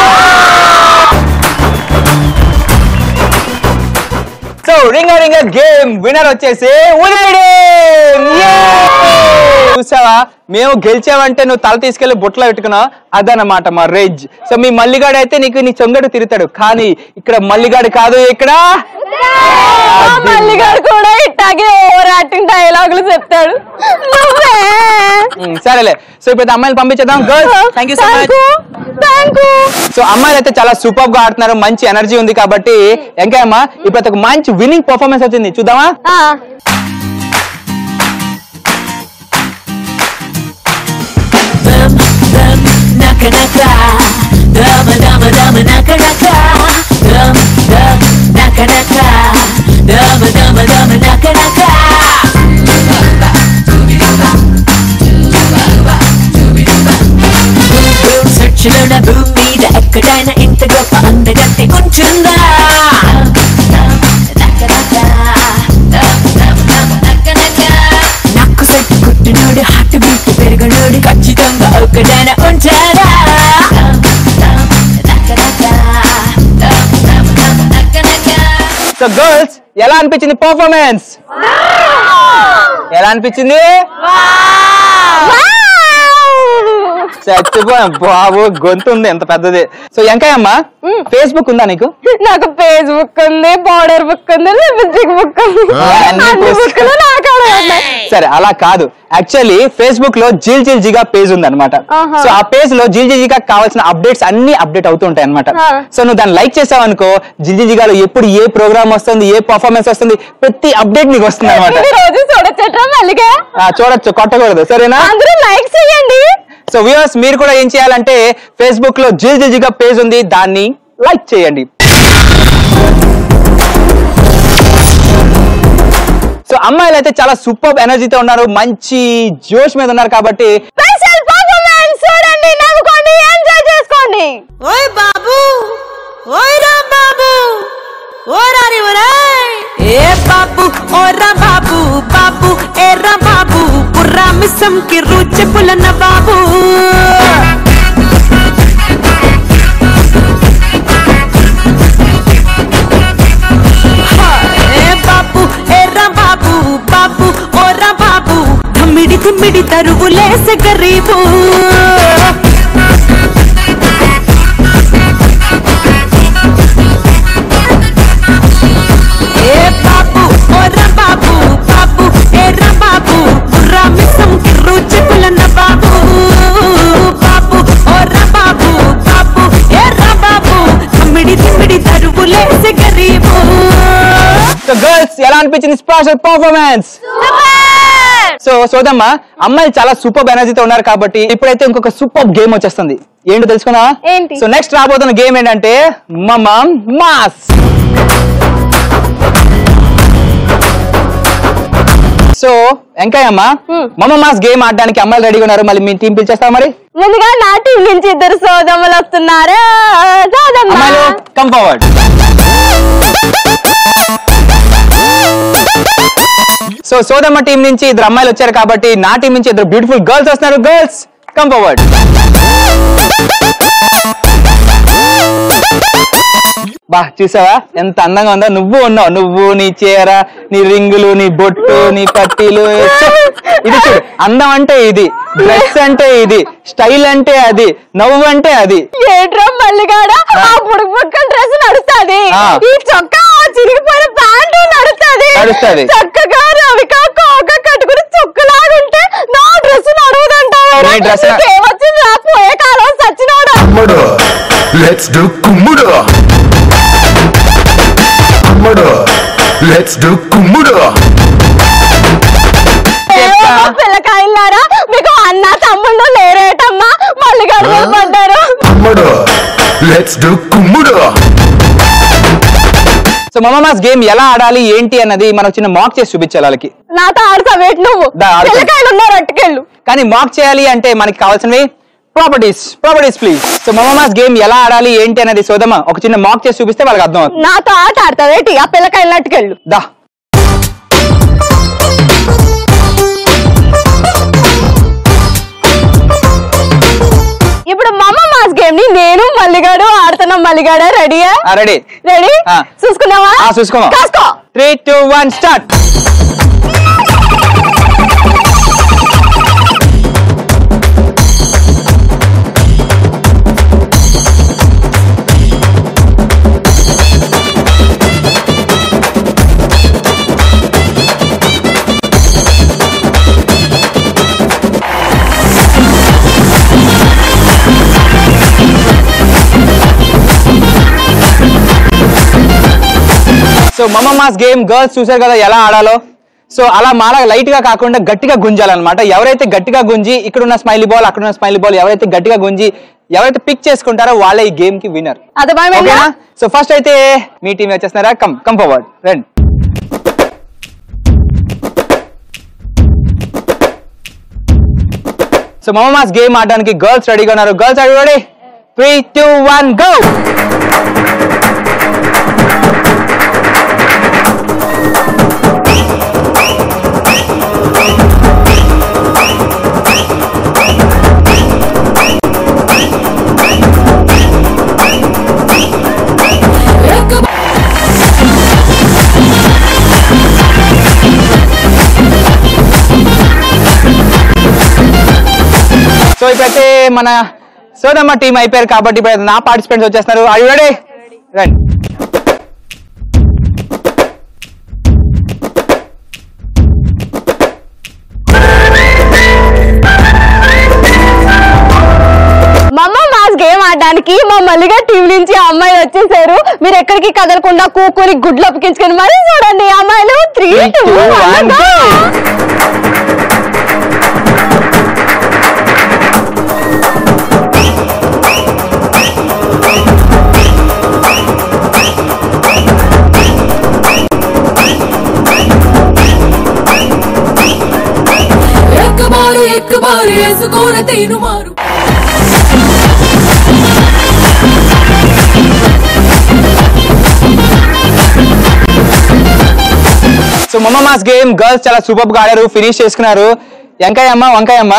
సో రింగా రింగా గేమ్ విన్నర్ వచ్చేసి చూసావా, మేము గెలిచావంటే నువ్వు తల తీసుకెళ్లి బుట్టలో పెట్టుకున్నావు, అదనమాట మా రేజ్. సో మీ మల్లిగాడు అయితే నీకు నీ చొంగడు తిరుగుతాడు, కానీ ఇక్కడ మల్లిగాడు కాదు, ఇక్కడ మల్లిగాడు కూడా ఇట్టాగే ఓవర్ యాక్టింగ్ డైలాగులు చెప్తాడు. సరేలే, సో ఇప్పుడు అమ్మాయిలు పంపించేద్దాం. Girls thank you so much. So అమ్మాయిలు అయితే చాలా సూపర్ గా ఆడుతున్నారు, మంచి ఎనర్జీ ఉంది. కాబట్టి ఎంకయ్యమ్మ ఇప్పుడు ఒక మంచి విన్నింగ్ పర్ఫార్మెన్స్ వచ్చింది, చూద్దామా? సో గర్ల్స్ ఎలా అనిపించింది పర్ఫార్మెన్స్? ఎలా అనిపించింది? చచ్చిపోయాం బాబు, గొంతు ఉంది ఎంత పెద్దది. సో ఎంకాయమ్మ, ఫేస్బుక్ ఉందా నీకు? నాకు ఫేస్బుక్ ఉంది, బోర్డర్ బుక్ ఉంది, లిప్స్టిక్ బుక్ ఉంది. సరే అలా కాదు, యాక్చువల్లీ ఫేస్బుక్ లో జిల్ జిల్ జిగా పేజ్ ఉంది అనమాట. సో ఆ పేజ్ లో జిల్ జిల్ జిగా కావాల్సిన అప్డేట్స్ అన్ని అప్డేట్ అవుతుంటాయి అనమాట. సో నువ్వు దాన్ని లైక్ చేసావు అనుకో, జిల్ జిల్ జిగాలో ఎప్పుడు ఏ ప్రోగ్రామ్ వస్తుంది, ఏ పర్ఫార్మెన్స్ వస్తుంది, ప్రతి అప్డేట్ నీకు వస్తుంది అనమాట. చూడొచ్చు, కొట్టకూడదు, సరేనా? అందరూ లైక్ చేయండి. సో వ్యూవర్స్, మీరు కూడా ఏం చేయాలంటే ఫేస్బుక్ లో జిల్ జిల్ జిగా పేజ్ ఉంది, దాన్ని లైక్ చేయండి. సో అమ్మాయిలు అయితే చాలా సూపర్ ఎనర్జీతో ఉన్నారు, మంచి జోష్ మీద ఉన్నారు కాబట్టి స్పెషల్ పర్ఫార్మెన్స్ చూడండి, నవ్వుకోండి, ఎంజాయ్ చేసుకోండి. ఓయ్ బాబు, ఓయ్ రా బాబు, ఓ రారి ఒరేయ్, ఏ బాబు ఓ రా బాబు, బాబు ఏ రా బాబు, పుర్రా మిస్సం కి రుచి పులన బాబు. తిమ్మిడి తరువులేసే గరీబు. ఏ బాబు ఓరా బాబు, బాబు ఏరా బాబు, బుర్రా మిస్సం కి రుచి పులన బాబు. బాబు ఓరా బాబు, బాబు ఏరా బాబు, తిమ్మిడి తిమ్మిడి తరువులేసే గరీబు. సో గర్ల్స్ ఎలా అనిపించింది స్పెషల్ పర్ఫార్మెన్స్? సో సోదమ్మ, అమ్మాయిలు చాలా సూపర్ ఎనర్జీతో ఉన్నారు కాబట్టి ఇప్పుడైతే ఇంకొక సూపర్ గేమ్ వచ్చేస్తుంది. ఏంటో తెలుసుకున్నా? సో నెక్స్ట్ రాబోతున్న గేమ్ ఏంటంటే మమా మాస్. సో ఎంకాయమ్మ, మమా మాస్ గేమ్ ఆడడానికి అమ్మాయిలు రెడీగా ఉన్నారు. మళ్ళీ మీ టీం పిలిచేస్తావా? మరి ముందుగా నా టీం నుంచి ఇద్దరు సోదమ్మలు వస్తున్నారు. అమ్మాయిలు కమ్ ఫార్వర్డ్. సో సోదమ్మ టీం నుంచి ఇద్దరు అమ్మాయిలు వచ్చారు కాబట్టి నా టీం నుంచి ఇద్దరు బ్యూటిఫుల్ గర్ల్స్ వస్తున్నారు. Girls come forward. బా, చూసావా ఎంత అందంగా ఉందో? నువ్వు ఉన్నావు, నువ్వు, నీ చీర, నీ రింగులు, నీ బొట్టు, నీ పట్టీలు. ఇది చూడు, అందం అంటే ఇది, డ్రెస్ అంటే ఇది, స్టైల్ అంటే అది, నవ్వు అంటే అది. ఏట్రా మల్లిగాడ, ఆ పుడుకు పుట్టుకుని డ్రెస్ నడుస్తుంది, ఈ చొక్కా చిరిగిపోయిన ప్యాంటు నడుస్తుంది. చక్కగా రవిక కోక కట్టుకుని చుక్కలాగుంటే నా డ్రెస్ నడవదంటావు. ఏమొచ్చింది రా పోయే కాలం సచ్చినోడా. Let's do kumudo. Let's do kumudo. పిల్లకాయలారా, మీకు అన్న తమ్ముళ్ళు లేరేటమ్మా, మల్లిగాడు పడ్డారు. Let's do kumudo. సో మమా మాస్ గేమ్ ఎలా ఆడాలి ఏంటి అన్నది మనం చిన్న మాక్ చేసి చూపించాలి వాళ్ళకి. నాతో ఆడతావేటి నువ్వు? పిల్లకాయలు ఉన్నారు, అట్టుకెళ్ళు. కానీ మాక్ చేయాలి అంటే మనకి కావాల్సినవి ప్రాపర్టీస్ ప్లీజ్. సో మమా మాస్ గేమ్ ఎలా ఆడాలి ఏంటి అనేది సోదమ్మ ఒక చిన్న మాక్ చేసి చూపిస్తే వాళ్ళకి అర్థం అవుతుంది. నాతో ఆట ఆడతావేటి? ఆ పిల్లకాయలు అట్టుకెళ్ళు. దా. ఇప్పుడు మమా మాస్ గేమ్ ని నేను మల్లిగాడు ఆడుతున్నాం. మల్లిగాడ రెడీయా? రెడీ. రెడీ? చూసుకున్నావా? చూసుకోమా. 3, 2, 1 స్టార్ట్. సో మమా మాస్ గేమ్ గర్ల్స్ చూసారు కదా ఎలా ఆడాలో. సో అలా మాలా లైట్ గా కాకుండా గట్టిగా గుంజాలన్నమాట. ఎవరైతే గట్టిగా గుంజి ఇక్కడ ఉన్న స్మైలీ బాల్, అక్కడ ఉన్న స్మైలీ బాల్ ఎవరైతే గట్టిగా గుంజి ఎవరైతే పిక్ చేసుకుంటారో వాళ్ళే ఈ గేమ్ కి విన్నర్. ఓకేనా? సో ఫస్ట్ అయితే మీ టీం వచ్చేస్తున్నారా? కమ్ ఫార్వర్డ్, రండి. సో మమా మాస్ గేమ్ ఆడడానికి గర్ల్స్ రెడీగా ఉన్నారు. Girls are ready? 3, 2, 1 గో. ఇప్పుడైతే మన సోదమ్మ టీం అయిపోయారు కాబట్టి ఇప్పుడు నా పార్టిసిపెంట్స్ వచ్చేస్తున్నారు. Are you ready? రండి. గేమ్ ఆడడానికి మా మల్లిగా టీం నుంచి అమ్మాయిలు వచ్చేసారు. మీరు ఎక్కడికి కదలకుండా కూకుని గుడ్లు అప్పగించుకొని మరీ చూడండి. అమ్మాయిలు 3, 2, 1 एक बार వేసుకోర తేను మారు. సో మమ్మమాస్ గేమ్ గర్ల్స్ చాలా సూపర్ గా ఆడారు, ఫినిష్ చేసుకున్నారు. వంకాయమ్మ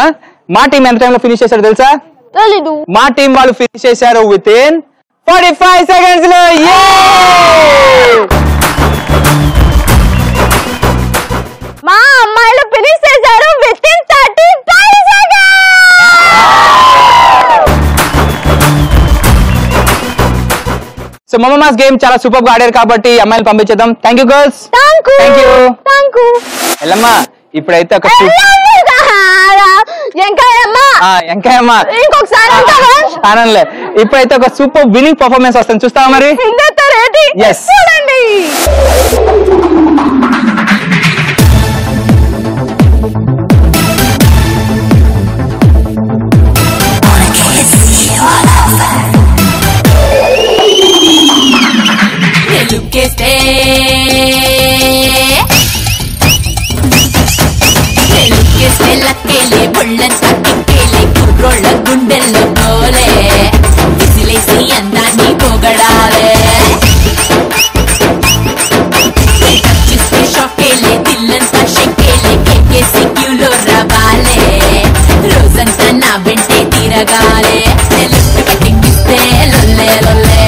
మా టీం ఎంత టైంలో ఫినిష్ చేశారు తెలుసా? తెలీదు. మా టీం వాళ్ళు ఫినిష్ చేశారు విత్ ఇన్ 45 seconds లో. మా అమ్మాయిలు ఫినిష్ చేశారు విత్ ఇన్ 35 seconds. సో మమ్మమాస్ గేమ్ చాలా సూపర్ గా ఆడారు కాబట్టి అమ్మాయిలు పంపించేద్దాం. Thank you girls. Thank you. ఎల్లమ్మా ఇప్పుడైతే ఒక ఎంకాయమ్మ ఆనందలే ఇప్పుడైతే ఒక సూపర్ విన్నింగ్ పర్ఫార్మెన్స్ వస్తుంది, చూస్తావా మరి? ఎస్ చూడండి. లక్కేలే బుళ్ళంతా కిక్కేలే కుర్రోళ్ళ గుండెల్లో పోలే విసిలేసి అందాన్ని పొగడాలే చూస్తే షాకేలే దిల్లంతా షెక్కేలే కేకేసి క్యూలో రవాలే రోజంతా నా వెంటే తిరగాలే లెఫ్ట్ కటింగ్ ఇస్తే లొల్లే లొల్లే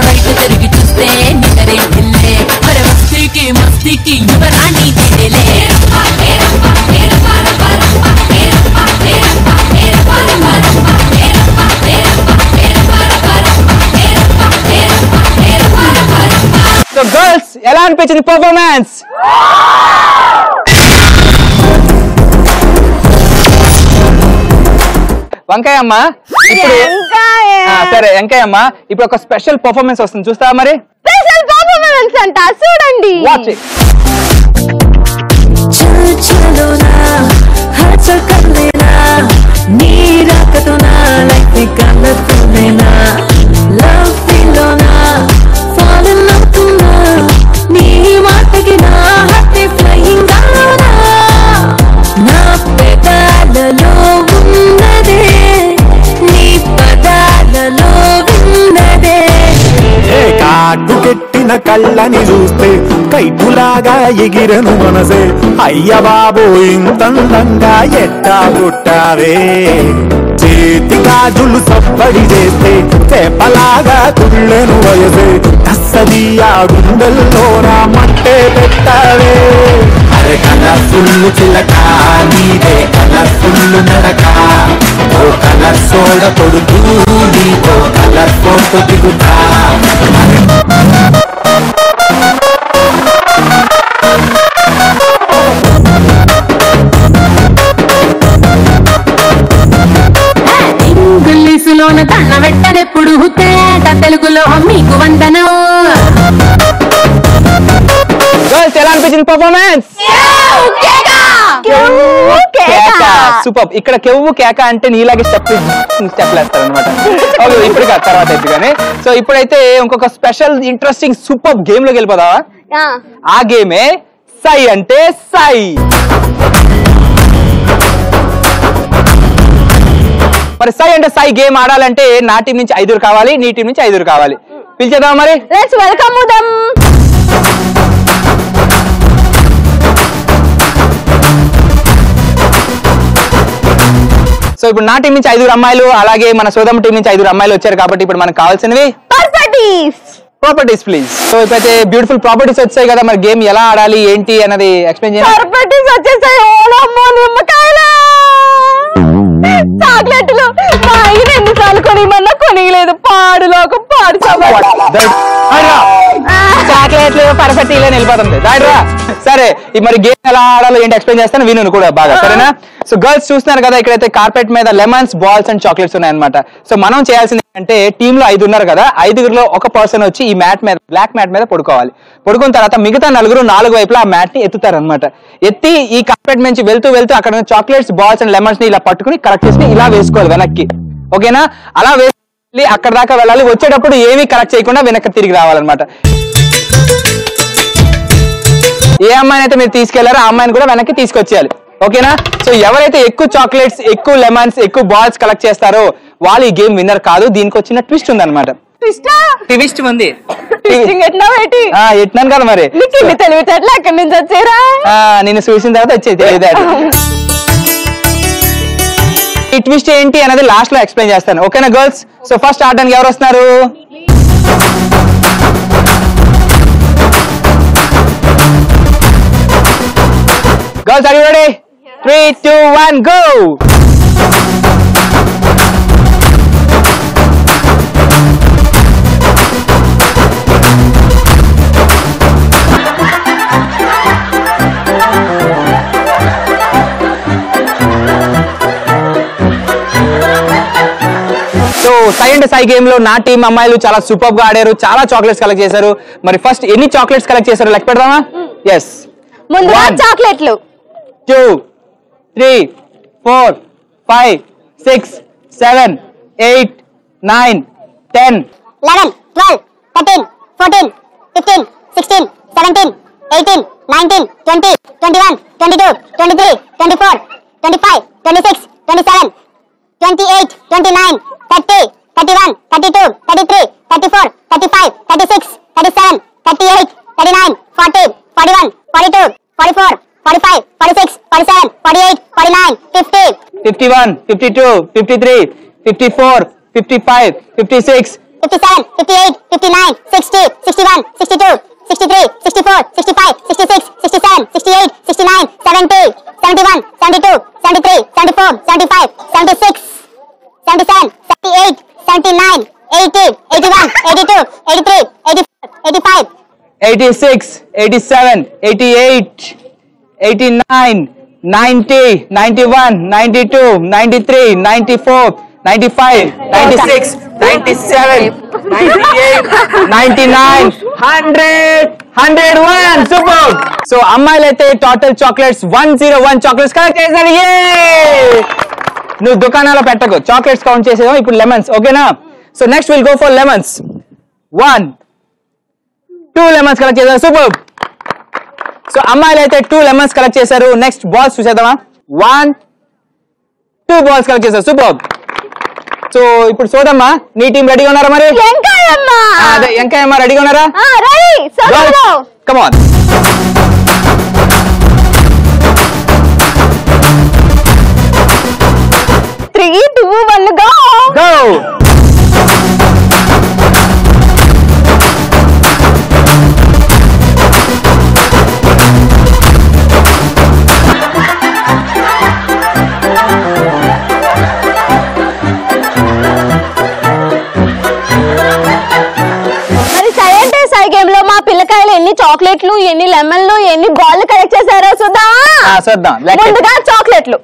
రైట్ తిరిగి చూస్తే నిద్రే పిల్లే మరి మస్తీకి యువరాణి తిడలే. సో గర్ల్స్ ఎలా అనిపించింది పర్ఫార్మెన్స్? వంకాయమ్మ సరే వంకాయమ్మ ఇప్పుడు ఒక స్పెషల్ పర్ఫార్మెన్స్ వస్తుంది, చూస్తావా మరి? స్పెషల్ పర్ఫార్మెన్స్ అంట, చూడండి. Watch it. కాటుకెట్టిన కళ్ళని చూస్తే కైపులాగా ఎగిరను మనసే, అయ్య బాబు ఇంతందంగా ఎట్టా పుట్టావే. చేతి గాజులు సప్పడి చేస్తే చేపలాగా తుళ్ళెను వయసే, తస్సదియా గుండెల్లో నా మంటే పెట్టావే. అరే కలర్ఫుల్లు చిలక నీదే కలర్ఫుల్లు నడక, ఓ కలర్ సోడ కొడుతూ నీతో కలర్ ఫోటో దిగుతా. ఇంగ్లీషులోన తన్న వెట్టడెప్పుడు తేట తెలుగులో మీకు వందనం. గర్ల్స్ ఎలా అనిపించింది పర్ఫార్మెన్స్? సూపర్. ఇక్కడ కెవ్వు కేక అంటే నీలాగే స్టెప్ వేస్తారు అనమాట. ఇప్పుడు కాదు, తర్వాత అయితే కానీ. సో ఇప్పుడైతే ఇంకొక స్పెషల్ ఇంట్రెస్టింగ్ సూపర్ గేమ్ లోకి వెళ్ళిపోదావా? ఆ గేమే సై అంటే సై. మరి సై అంటే సై గేమ్ ఆడాలంటే నా టీం నుంచి 5 కావాలి, నీ టీం నుంచి 5 కావాలి. పిలిచేద్దాం మరి. Let's welcome them. సో ఇప్పుడు నా టీం నుంచి 5 అమ్మాయిలు, అలాగే మన సోదమ్మ టీం నుంచి 5 అమ్మాయిలు వచ్చారు కాబట్టి ఇప్పుడు మనకు కావాల్సినవి ప్రాపర్టీస్ ప్లీజ్. సో ఇప్పుడైతే బ్యూటిఫుల్ ప్రాపర్టీస్ వచ్చాయి కదా, మరి గేమ్ ఎలా ఆడాలి ఏంటి అన్నది ఎక్స్ప్లెయిన్ చేయండి. ప్రాపర్టీస్ వచ్చేసాయి. ఓలమ్మో నిమ్మకాయలు, చాక్లెట్లు, లేదు పాడు లోకం పాడు చాక్లెట్లు పర్ఫెక్ట్ ఇలా వెళ్ళిపోతుంది దాడ్రా. సరే మరి గేమ్ ఎలా ఆడాలో ఏంటి ఎక్స్ప్లెయిన్ చేస్తాను విను కూడా బాగా, సరేనా? సో గర్ల్స్ చూస్తున్నారు కదా, ఇక్కడైతే కార్పెట్ మీద లెమన్స్, బాల్స్ అండ్ చాక్లెట్స్ ఉన్నాయన్నమాట. సో మనం చేయాల్సింది అంటే టీమ్ లో 5 ఉన్నారు కదా, 5గురిలో ఒక పర్సన్ వచ్చి ఈ మ్యాట్ మీద, బ్లాక్ మ్యాట్ మీద పడుకోవాలి. పడుకున్న తర్వాత మిగతా 4 4 వైపులా ఆ మ్యాట్ ని ఎత్తుతారనమాట. ఎత్తి ఈ కార్పెట్ నుంచి వెళ్తూ అక్కడ చాక్లెట్స్, బాల్స్ అండ్ లెమన్స్ ని ఇలా పట్టుకుని కరెక్ట్ చేసి ఇలా వేసుకోవాలి వెనక్కి. ఓకేనా? అలా వేసి అక్కడ దాకా వెళ్ళాలి. వచ్చేటప్పుడు ఏమీ కరెక్ట్ చేయకుండా వెనక్కి తిరిగి రావాలన్నమాట. ఏ అమ్మాయిని అయితే మీరు తీసుకెళ్లారో ఆ అమ్మాయిని కూడా వెనక్కి తీసుకొచ్చేయాలి. ఓకేనా? సో ఎవరైతే ఎక్కువ చాక్లెట్స్, ఎక్కువ లెమన్స్, ఎక్కువ బాల్స్ కలెక్ట్ చేస్తారో వాళ్ళు ఈ గేమ్ విన్నర్ కాదు. దీనికి వచ్చిన ట్విస్ట్ ఉంది అనమాట. ట్విస్ట్ ఉంది. ఎట్నాను కదా మరి తెలివితేటలు ఎక్కడి నుంచి వచ్చారా? నేను చూసిన తర్వాత వచ్చేది తెలియదు. ఈ ట్విస్ట్ ఏంటి అనేది లాస్ట్ లో ఎక్స్ప్లెయిన్ చేస్తాను. ఓకేనా గర్ల్స్? సో ఫస్ట్ ఆడడానికి ఎవరు వస్తున్నారు? Girls, are you ready? 3, 2, 1, go! So సై అండ్ సై గేమ్ లో నా టీం అమ్మాయిలు చాలా సూపర్ గా ఆడారు, చాలా చాక్లెట్స్ కలెక్ట్ చేశారు. మరి ఫస్ట్ ఎన్ని చాక్లెట్స్ కలెక్ట్ చేశారు లెక్క పెడదామా? ఎస్, ముందుగా చాక్లెట్లు 2, 3, 4, 5, 6, 7, 8, 9, 10, 11, 12, 13, 14, 15, 16, 17, 18, 19, 20, 21, 22, 23, 24, 25, 26, 27, 28, 29, 30, 31, 32, 33, 34, 35, 36, 37, 38, 39, 40, 41, 42, 44, 45, 46, 47, 48, 49, 50, 51, 52, 53, 54, 55, 56, 57, 58, 59, 60, 61, 62, 63, 64, 65, 66, 67, 68, 69, 70, 71, 72, 73, 74, 75, 76, 77, 78, 79, 80, 81, 82, 83, 84, 85, 86, 87, 88, 89, 90, 91, 92, 93, 94, 95, 96, 97, 98, 99, 100, 101. సూపర్. సో అమ్మాయిలైతే టోటల్ చాక్లెట్స్ 101 చాక్లెట్స్ కలెక్ట్ చేశారు. నువ్వు దుకాణాల్లో పెట్టకు, చాక్లెట్స్ కౌంట్ చేసేదాం. ఇప్పుడు లెమన్స్. ఓకేనా? So next will go for lemons. 1, 2 lemons collect చేశారు. సూపర్. సో అమ్మాయిలు అయితే 2 లెమన్స్ కలెక్ట్ చేశారు. నెక్స్ట్ బాల్స్ చూసేద్దామా? 1, 2 బాల్స్ కలెక్ట్ చేశారు. సూపర్. సో ఇప్పుడు చూడమ్మా, నీ టీం రెడీగా ఉన్నారా? మరి అదే ఎంకాయమ్మ రెడీగా ఉన్నారా? Come on. Three, 2, 1, go! Go! ఎన్ని చాక్లెట్లు, ఎన్ని లెమన్లు, ఎన్ని బాల్ కలెక్ట్ చేశారో చూద్దాం. ముందుగా చాక్లెట్లు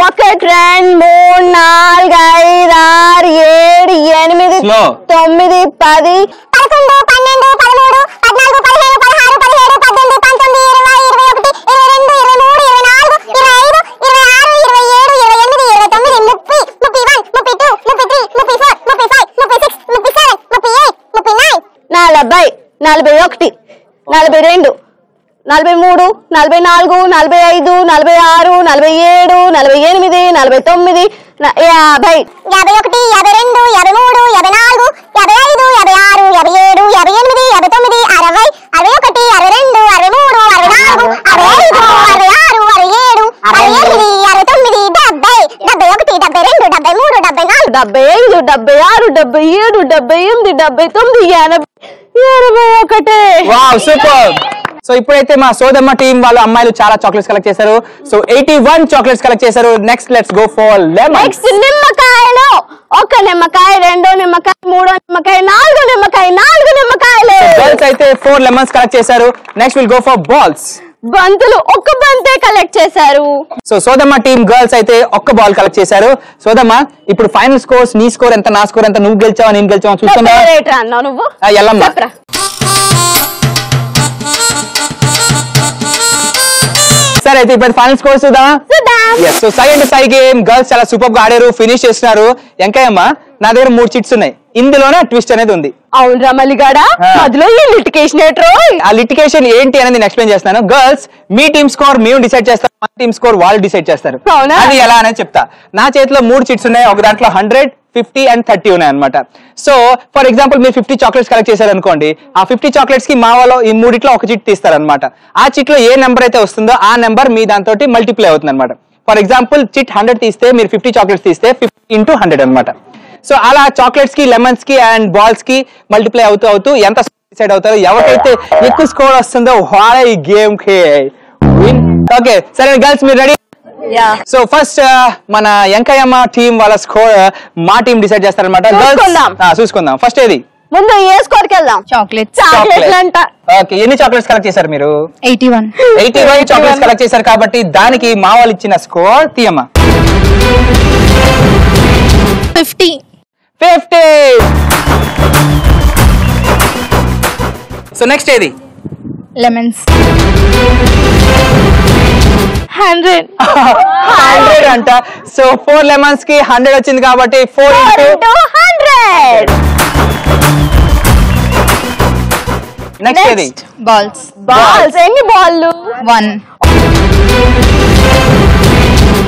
1, 2, 3, 4, 5, 6, 7, 8, 9, 10, 11, 12, 13, 14, 15, 16, 17, 18, 19, 20, 21, 41, 42, 43, 44, 45, 46, 47, 48, 49, 50, 51, 52, 53, 54, 55, 56, 57, 58, 59, 60, 61, 62, 63, 64, 65, 66, 67, 68, 69, 70, 71, 72, 73, 74, 75, 76, 77, 78, 79, 81. Wow, super. సో ఇప్పుడైతే మా సోదమ్మ టీం వాళ్ళు అమ్మాయిలు చాలా చాక్లెట్స్ కలెక్ట్ చేశారు. సో 81 చాక్లెట్స్ కలెక్ట్ చేశారు. Next let's go for lemon. Next నిమ్మకాయలు. ఒక నిమ్మకాయ, రెండో నిమ్మకాయ, మూడో నిమ్మకాయ, నాలుగో నిమ్మకాయ, 4 నిమ్మకాయలు. గర్ల్స్ అయితే 4 లెమన్స్ కలెక్ట్ చేశారు. Next will go for balls. బంతులు ఒక బంతే కలెక్ట్ చేశారు. సో సోదమ్మ టీం గర్ల్స్ అయితే ఒక్క బాల్ కలెక్ట్ చేశారు. సోదమ్మ ఇప్పుడు ఫైనల్ స్కోర్స్, నీ స్కోర్ ఎంత, నా స్కోర్ ఎంత, నువ్వు గెలిచావా నేను గెలిచావా చూస్తున్నా. నువ్వు ఎల్లమ్మ. సరే అయితే ఇప్పుడు ఫైనల్ స్కోర్స్ చూద్దామా? సో సెకండ్ సై గేమ్ గర్ల్స్ చాలా సూపర్ గా ఆడారు, ఫినిష్ చేస్తున్నారు. ఎంకయ్యమ్మ నా దగ్గర 3 చిట్స్ ఉన్నాయి, ఇందులోనే ట్విస్ట్ అనేది ఉంది. అవునరా మల్లిగాడా, అందులో ఈ లిటికేషన్ ఏంట్రో. ఆ లిటికేషన్ ఏంటి అనేది నేను ఎక్స్ప్లెయిన్ చేస్తాను. గర్ల్స్ మీ టీమ్ స్కోర్ మేము డిసైడ్ చేస్తాం, మా టీమ్ స్కోర్ వాళ్ళు డిసైడ్ చేస్తారు. అది ఎలా అనేది చెప్తా. నా చేతిలో 3 చిట్స్ ఉన్నాయి, ఒక దాంట్లో 100, 50 and 30 ఉన్నాయి అనమాట. సో ఫర్ ఎగ్జాంపుల్ మీరు 50 చాక్లెట్స్ కలెక్ట్ చేశారు అనుకోండి, ఆ 50 చాక్లెట్స్ కి మా వాళ్ళు ఈ 3 ఒక చిట్ తీస్తారనమాట. ఆ చిట్ లో ఏ నెంబర్ అయితే వస్తుందో ఆ నెంబర్ మీ దాంతో మల్టిప్లై అవుతుంది అనమాట. ఫర్ ఎగ్జాంపుల్ చిట్ 100 తీస్తే మీరు 50 చాక్లెట్స్ తీస్తే 50 into 100 అనమాట. సో అలా చాక్లెట్స్ కి, లెమన్స్ కి అండ్ బాల్స్ కి మల్టిప్లై అవుతూ ఎంత డిసైడ్ అవుతారో, ఎవరికైతే ఎక్కువ స్కోర్ వస్తుందో వాళ్ళే ఈ గేమ్ కి విన్. ఓకే సరే గర్ల్స్ మీరు రెడీ? సో ఫస్ట్ మన ఎంకయ్యమ్మ టీం వాళ్ళ స్కోర్ మా టీం డిసైడ్ చేస్తారనమాట. చూసుకుందాం ఫస్ట్ ఏది ముందు ఏ స్కోర్ కి వెళ్దాం? చాక్లెట్స్ అంట. ఓకే ఎన్ని చాక్లెట్స్ కలెక్ట్ చేశారు మీరు? 81 చాక్లెట్స్ కలెక్ట్ చేశారు కాబట్టి దానికి మా వాళ్ళు ఇచ్చిన స్కోర్ తీయమ్మా. 50. సో నెక్స్ట్ ఏది? లెమన్స్. 100 అంట. సో 4 లెమన్స్ కి 100 వచ్చింది కాబట్టి 4 into 100. నెక్స్ట్ ఏది? బాల్స్ ఎన్ని బాల్లు? 1.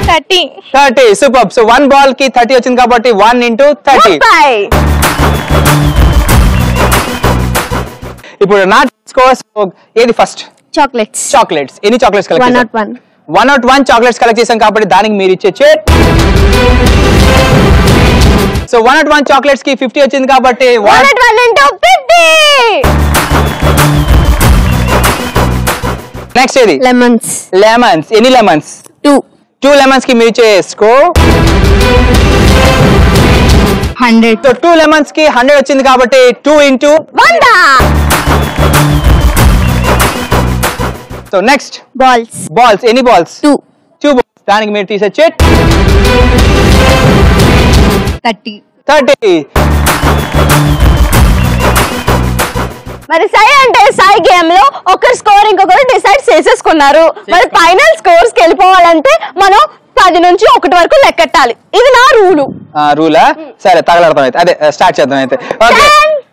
30. సూపర్. సో 1 బాల్ కి 30 వచ్చింది కాబట్టి 1 into 30. ఇప్పుడు నా స్కోర్స్ ఏది ఫస్ట్? చాక్లెట్స్ ఎన్ని చాక్లెట్స్ కలెక్ట్ చేశారు? 101 చాక్లెట్స్ కలెక్ట్ చేశాం కాబట్టి దానికి మీరు ఇచ్చే చెట్. సో 101 చాక్లెట్స్ కి 50 వచ్చింది కాబట్టి 101 into 50. నెక్స్ట్ ఏది? లెమన్స్ ఎన్ని లెమన్స్? 2 లెమన్స్ కి మీరు ఇచ్చే స్కోర్ 100. సో 2 లెమన్స్ కి 100 వచ్చింది కాబట్టి 2 into 100. సో నెక్స్ట్ బాల్స్ ఎన్ని బాల్స్? 2 బాల్స్ దానికి మీరు తీసే చెట్ 30. మరి సై అంటే సై గేమ్ లో ఒకరి స్కోర్ ఇంకొకరు డిసైడ్ చేసేసుకున్నారు. మరి ఫైనల్ స్కోర్స్ కి వెళ్ళిపోవాలంటే మనం 10 నుంచి 1 వరకు లెక్కెట్టాలి. ఇది నా రూలా? సరే తగలడతాం అయితే. అదే స్టార్ట్ చేద్దాం అయితే. ఓకే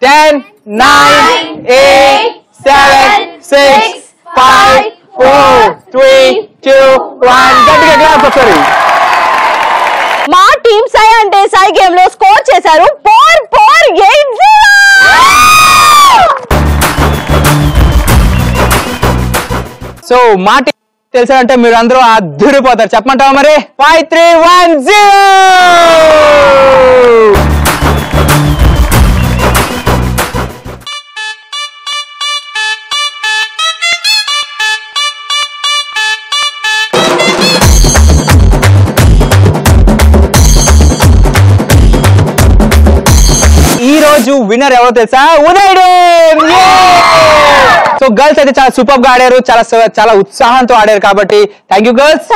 10, 9, 8, 7, 6, 5, 4, 3, 2, 1. గట్టిగా క్లాప్ ఒకసారి. మా టీమ్ సై అంటే సై గేమ్ లో స్కోర్ చేశారు 4,4,8,0. సో మా టీం తెలుసంటే మీరు అందరూ అద్దరిపోతారు. చెప్పమంటావా మరి? 5, 3, 1, 0. ఈ రోజు విన్నర్ ఎవరో తెలుసా? ఉదయ్. సో గర్ల్స్ అయితే చాలా సూపర్ గా ఆడారు, చాలా ఉత్సాహంతో ఆడారు కాబట్టి థ్యాంక్ యూ గర్ల్స్.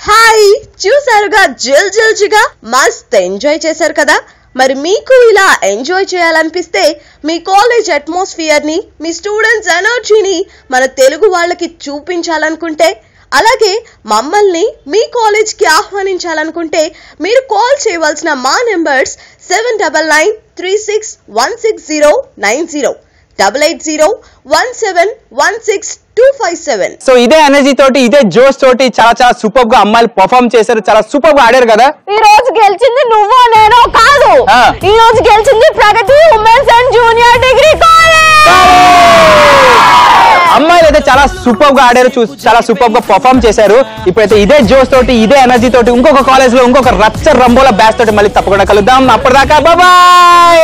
హాయ్, చూసారుగా జిల్జిల్జిగా మస్త్ ఎంజాయ్ చేశారు కదా. మరి మీకు ఇలా ఎంజాయ్ చేయాలనిపిస్తే మీ కాలేజ్ అట్మాస్ఫియర్ ని, మీ స్టూడెంట్స్ ఎనర్జీని మన తెలుగు వాళ్ళకి చూపించాలనుకుంటే, అలాగే మమ్మల్ని మీ కాలేజ్ కి ఆహ్వానించాలనుకుంటే మీరు కాల్ చేయవలసిన మా నెంబర్స్ 7993616090, 8801716257. సో ఇదే ఎనర్జీ తోటి, ఇదే జోష్ తోటి చాలా సూపర్ గా అమ్మాయిలు పర్ఫార్మ్ చేశారు, చాలా సూపర్ గా ఆడారు కదా. ఈ రోజు గెలిచింది నువ్వో నేనో కాదు, ఈ రోజు గెలిచింది Pragati women's and junior degree college. అమ్మాయిలు అయితే చాలా సూపర్ గా ఆడారు, చాలా సూపర్ గా పర్ఫార్మ్ చేశారు. ఇప్పుడైతే ఇదే జోష్ తోటి, ఇదే ఎనర్జీ తోటి ఇంకొక కాలేజ్ లో ఇంకొక రచ్చ రంబోల బ్యాచ్ తోటి మళ్ళీ తప్పకుండా కలుద్దాం. అప్పటిదాకా బాయ్.